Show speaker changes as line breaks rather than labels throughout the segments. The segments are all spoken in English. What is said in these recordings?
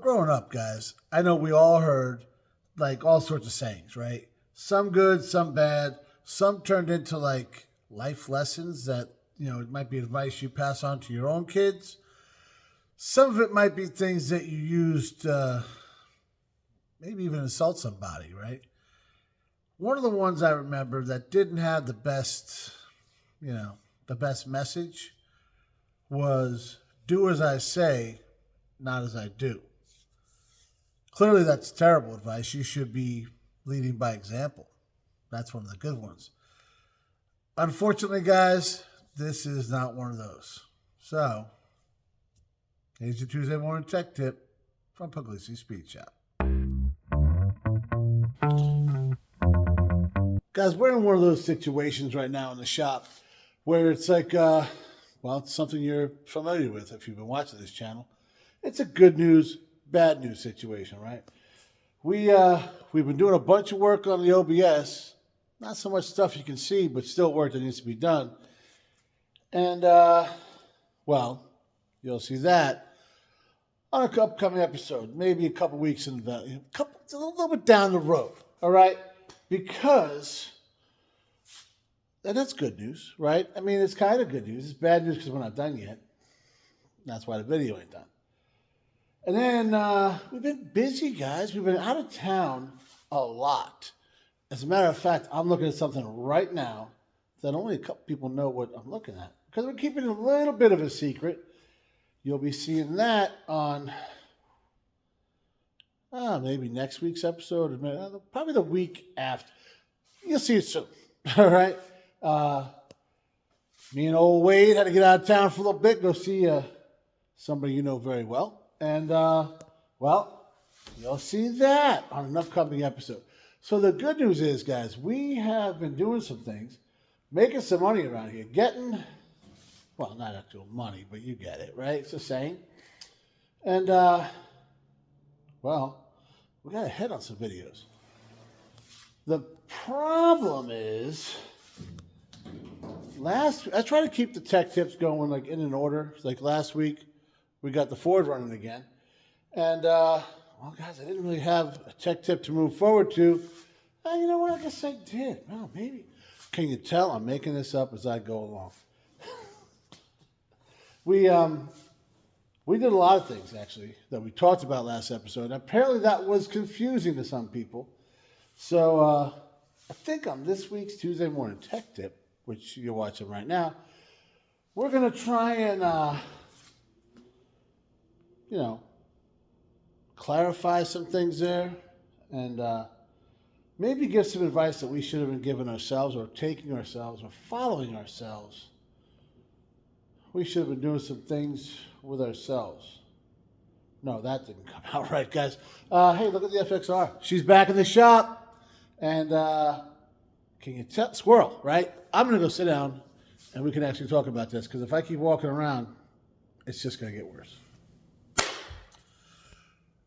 growing up, guys, I know we all heard like all sorts of sayings, right? Some good, some bad, some turned into like life lessons that, it might be advice you pass on to your own kids. Some of it might be things that you used, maybe even insult somebody, right? One of the ones I remember that didn't have the best message was do as I say, not as I do. Clearly, that's terrible advice. You should be leading by example. That's one of the good ones. Unfortunately, guys, this is not one of those. So, here's your Tuesday morning tech tip from Pugliese Speed Shop. Guys, we're in one of those situations right now in the shop where it's like, it's something you're familiar with if you've been watching this channel. It's a good news, bad news situation, right? We've been doing a bunch of work on the OBS. Not so much stuff you can see, but still work that needs to be done. And, you'll see that on an upcoming episode, maybe a couple weeks a little bit down the road, all right? Because, and that's good news, right? I mean, it's kind of good news. It's bad news because we're not done yet. That's why the video ain't done. And then we've been busy, guys. We've been out of town a lot. As a matter of fact, I'm looking at something right now that only a couple people know what I'm looking at. Because we're keeping a little bit of a secret. You'll be seeing that on maybe next week's episode, or probably the week after. You'll see it soon. All right? Me and old Wade had to get out of town for a little bit, go see somebody you know very well. And, you'll see that on an upcoming episode. So the good news is, guys, we have been doing some things, making some money around here, not actual money, but you get it, right? It's the same. And, we got to hit on some videos. The problem is, I try to keep the tech tips going like in an order. Like last week, we got the Ford running again. And, guys, I didn't really have a tech tip to move forward to. You know what? I guess I did. Well, maybe. Can you tell I'm making this up as I go along? We did a lot of things, actually, that we talked about last episode. And apparently that was confusing to some people. So I think on this week's Tuesday morning tech tip, which you're watching right now, we're going to try and, clarify some things there and maybe give some advice that we should have been giving ourselves or taking ourselves or following ourselves. We should have been doing some things with ourselves. No, that didn't come out right, guys. Hey, look at the FXR. She's back in the shop. And can you tell? Squirrel, right? I'm going to go sit down and we can actually talk about this because if I keep walking around, it's just going to get worse.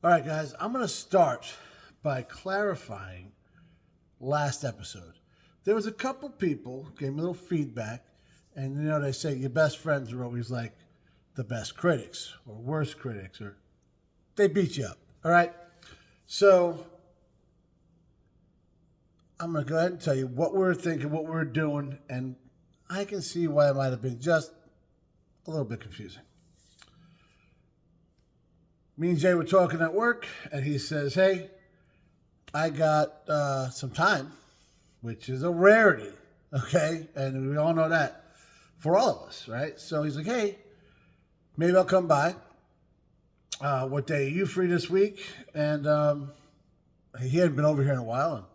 All right, guys, I'm going to start by clarifying last episode. There was a couple people gave me a little feedback, and they say your best friends are always like the best critics or worst critics, or they beat you up, all right? So I'm going to go ahead and tell you what we're thinking, what we're doing, and I can see why it might have been just a little bit confusing. Me and Jay were talking at work, and he says, hey, I got some time, which is a rarity, okay? And we all know that for all of us, right? So he's like, hey, maybe I'll come by. What day are you free this week? And he hadn't been over here in a while, and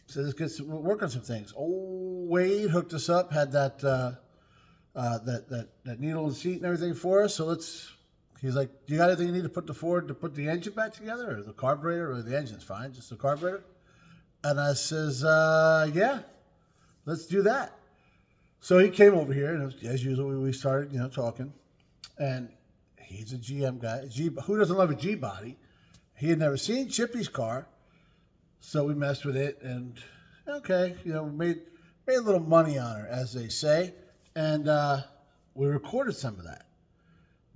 said, let's work on some things. Old Wade hooked us up, had that needle and seat and everything for us, so he's like, do you got anything you need to put the engine back together, or the carburetor, or the engine's fine, just the carburetor? And I says, yeah, let's do that. So he came over here, and as usual, we started, talking. And he's a GM guy. Who doesn't love a G-body? He had never seen Chippy's car, so we messed with it, and okay, made a little money on her, as they say, and we recorded some of that.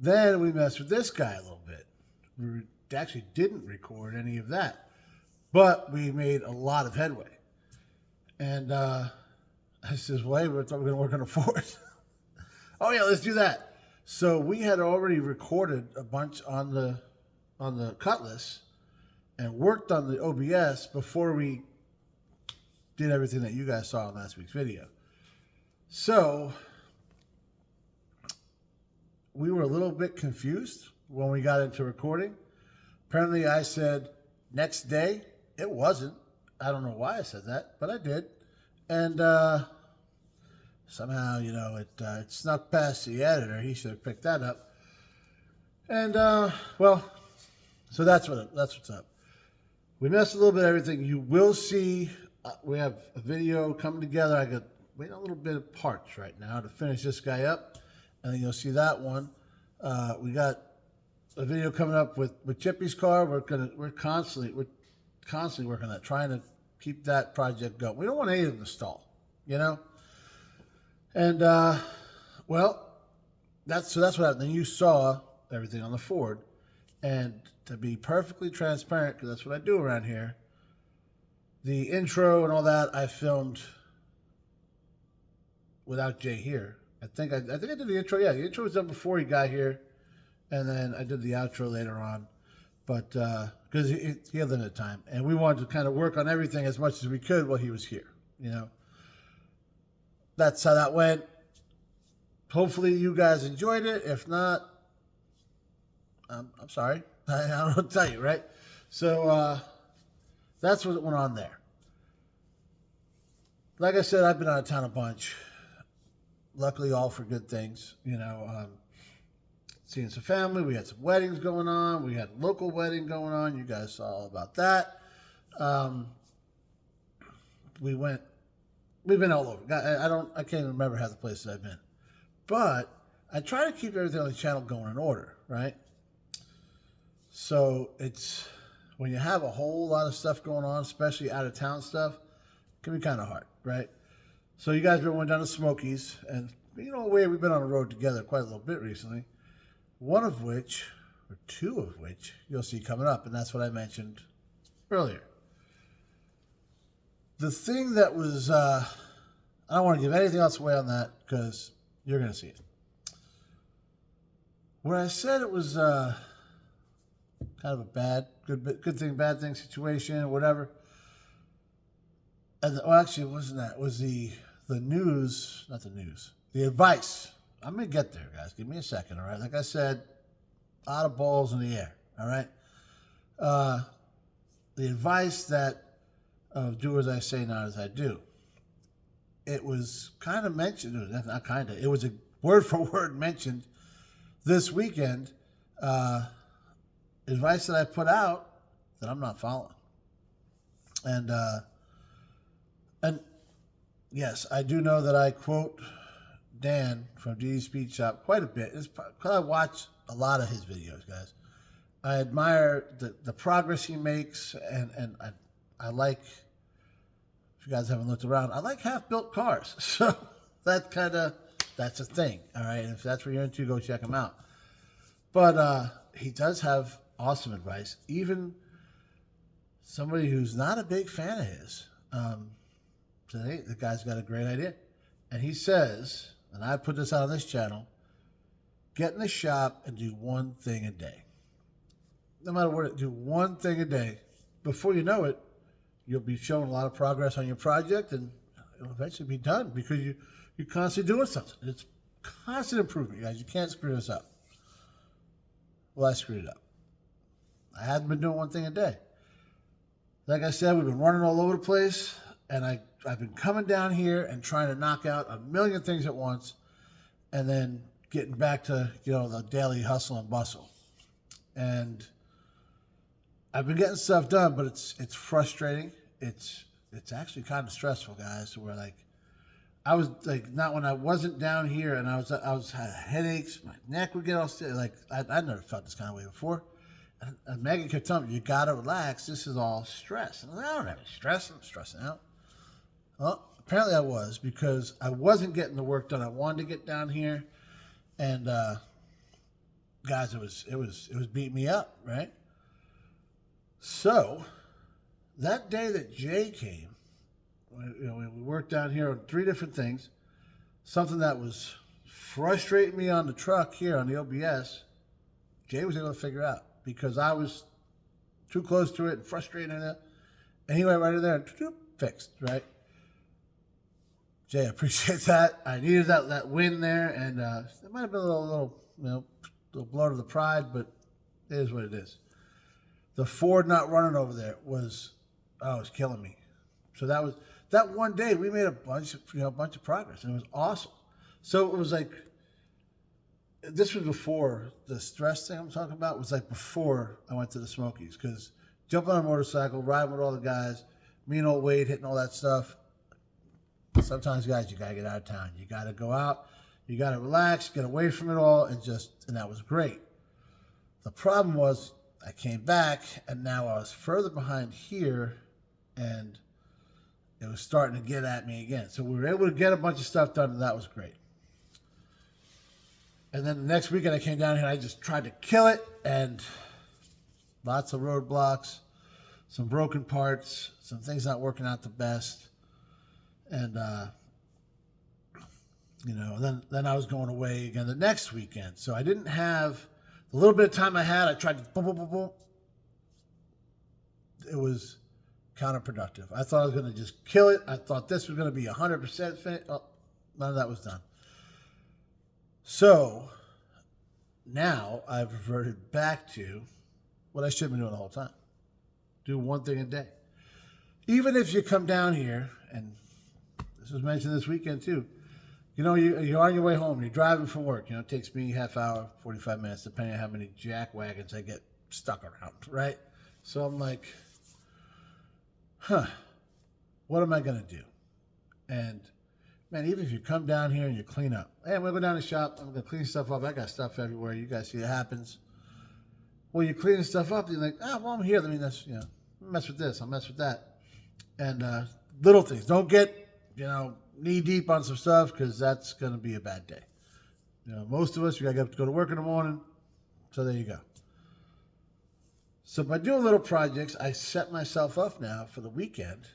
Then we messed with this guy a little bit. we actually didn't record any of that, but we made a lot of headway. And I says, "Well, we're going to work on a fourth." Oh yeah, let's do that. So we had already recorded a bunch on the Cutlass and worked on the OBS before we did everything that you guys saw in last week's video. So we were a little bit confused when we got into recording. Apparently I said next day. It wasn't. I don't know why I said that, but I did. And somehow, it snuck past the editor. He should have picked that up. And, so that's what's up. We messed a little bit of everything. You will see, we have a video coming together. I got waiting a little bit of parts right now to finish this guy up. And then you'll see that one. We got a video coming up with Chippy's car. We're constantly working on that, trying to keep that project going. We don't want any of them to stall, And that's what happened. Then you saw everything on the Ford, and to be perfectly transparent, because that's what I do around here, the intro and all that I filmed without Jay here. I think I did the intro. Yeah, the intro was done before he got here, and then I did the outro later on. But because he had limited time, and we wanted to kind of work on everything as much as we could while he was here. That's how that went. Hopefully you guys enjoyed it. If not, I'm sorry. I don't know what to tell you, right? So that's what went on there. Like I said, I've been out of town a bunch. Luckily, all for good things. Seeing some family. We had some weddings going on. We had a local wedding going on. You guys saw all about that. We've been all over. I can't even remember half the places I've been. But I try to keep everything on the channel going in order, right? So it's, when you have a whole lot of stuff going on, especially out of town stuff, it can be kind of hard, right? So you guys went down to Smokies, and we've been on the road together quite a little bit recently. One of which, or two of which, you'll see coming up, and that's what I mentioned earlier. The thing that was, I don't want to give anything else away on that because you're going to see it. Where I said it was kind of a good thing, bad thing situation, or whatever. And actually, it wasn't that. It was the news, not the news, the advice. I'm going to get there, guys. Give me a second, all right? Like I said, a lot of balls in the air, all right? The advice that do as I say, not as I do. It was kind of mentioned, not kind of, it was a word for word mentioned this weekend. Advice that I put out that I'm not following. And yes, I do know that I quote Dan from DD Speed Shop quite a bit. It's because I watch a lot of his videos, guys. I admire the progress he makes, and I like, if you guys haven't looked around, I like half-built cars. So that's a thing, all right? And if that's what you're into, go check him out. But he does have awesome advice. Even somebody who's not a big fan of his, today, the guy's got a great idea. And he says, and I put this out on this channel, get in the shop and do one thing a day. No matter what, do one thing a day. Before you know it, you'll be showing a lot of progress on your project, and it'll eventually be done because you're constantly doing something. It's constant improvement, guys. You can't screw this up. Well, I screwed it up. I hadn't been doing one thing a day. Like I said, we've been running all over the place, and I've been coming down here and trying to knock out a million things at once, and then getting back to the daily hustle and bustle. And I've been getting stuff done, but it's frustrating. It's actually kind of stressful, guys. Where I was not when I wasn't down here, and I had headaches. My neck would get all stiff. I never felt this kind of way before. And Megan kept telling me, you gotta relax. This is all stress. And I don't have any stress. I'm stressing out. Well, apparently I was, because I wasn't getting the work done I wanted to get down here, and guys, it was beating me up, right? So that day that Jay came, we worked down here on 3 different things. Something that was frustrating me on the truck here on the OBS, Jay was able to figure out because I was too close to it and frustrated in it. And he went right in there and fixed, right? Jay, I appreciate that. I needed that win there, and it might have been a little blow to the pride, but it is what it is. The Ford not running over there was killing me. So that one day we made a bunch of progress, and it was awesome. So it was like, this was before the stress thing I'm talking about was like before I went to the Smokies, because jumping on a motorcycle, riding with all the guys, me and old Wade hitting all that stuff. Sometimes, guys, you got to get out of town. You got to go out. You got to relax, get away from it all, and that was great. The problem was I came back, and now I was further behind here, and it was starting to get at me again. So we were able to get a bunch of stuff done, and that was great. And then the next weekend I came down here, and I just tried to kill it, and lots of roadblocks, some broken parts, some things not working out the best. And, then I was going away again the next weekend. So I didn't have the little bit of time I had. I tried to boom, boom, boom, boom. It was counterproductive. I thought I was going to just kill it. I thought this was going to be 100% finished. Oh, none of that was done. So now I've reverted back to what I should have been doing the whole time. Do one thing a day. Even if you come down here, and this was mentioned this weekend too, you're on your way home, you're driving from work, it takes me half hour, 45 minutes, depending on how many jack wagons I get stuck around, right? So I'm like, what am I going to do? And man, even if you come down here and you clean up, hey, I'm going to go down to the shop, I'm going to clean stuff up, I got stuff everywhere, you guys see it happens. Well, you're cleaning stuff up, you're like, I'm here, let me mess with this, I'll mess with that. And little things, don't get, knee deep on some stuff, because that's going to be a bad day. Most of us, we got to go to work in the morning, so there you go. So by doing little projects, I set myself up now for the weekend,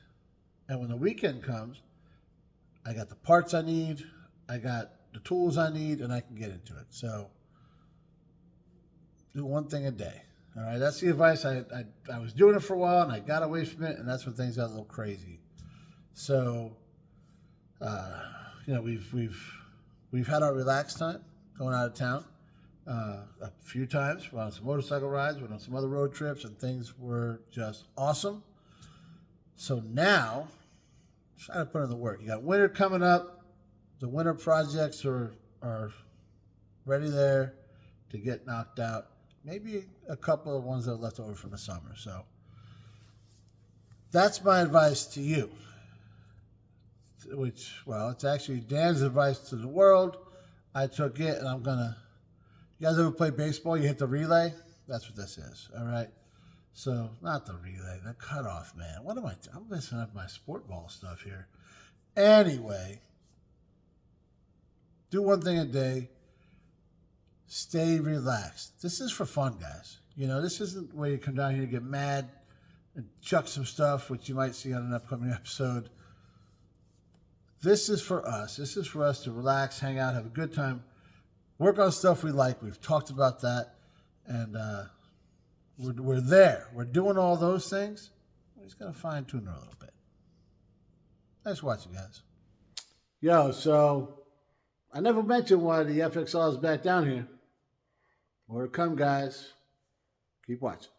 and when the weekend comes, I got the parts I need, I got the tools I need, and I can get into it. So do one thing a day. All right, that's the advice. I was doing it for a while, and I got away from it, and that's when things got a little crazy. So, we've had our relaxed time going out of town a few times. We're on some motorcycle rides, we're on some other road trips, and things were just awesome. So now, try to put in the work. You got winter coming up. The winter projects are ready there to get knocked out. Maybe a couple of ones that are left over from the summer. So that's my advice to you. It's actually Dan's advice to the world. I took it, and you guys ever play baseball? You hit the relay? That's what this is, all right? So, not the relay, the cutoff, man. What am I doing? I'm messing up my sport ball stuff here. Anyway, do one thing a day. Stay relaxed. This is for fun, guys. This isn't where you come down here and get mad and chuck some stuff, which you might see on an upcoming episode. This is for us. This is for us to relax, hang out, have a good time, work on stuff we like. We've talked about that, and we're there. We're doing all those things. We're just going to fine-tune it a little bit. Thanks for watching, guys. Yo, so I never mentioned why the FXR is back down here. More to come, guys. Keep watching.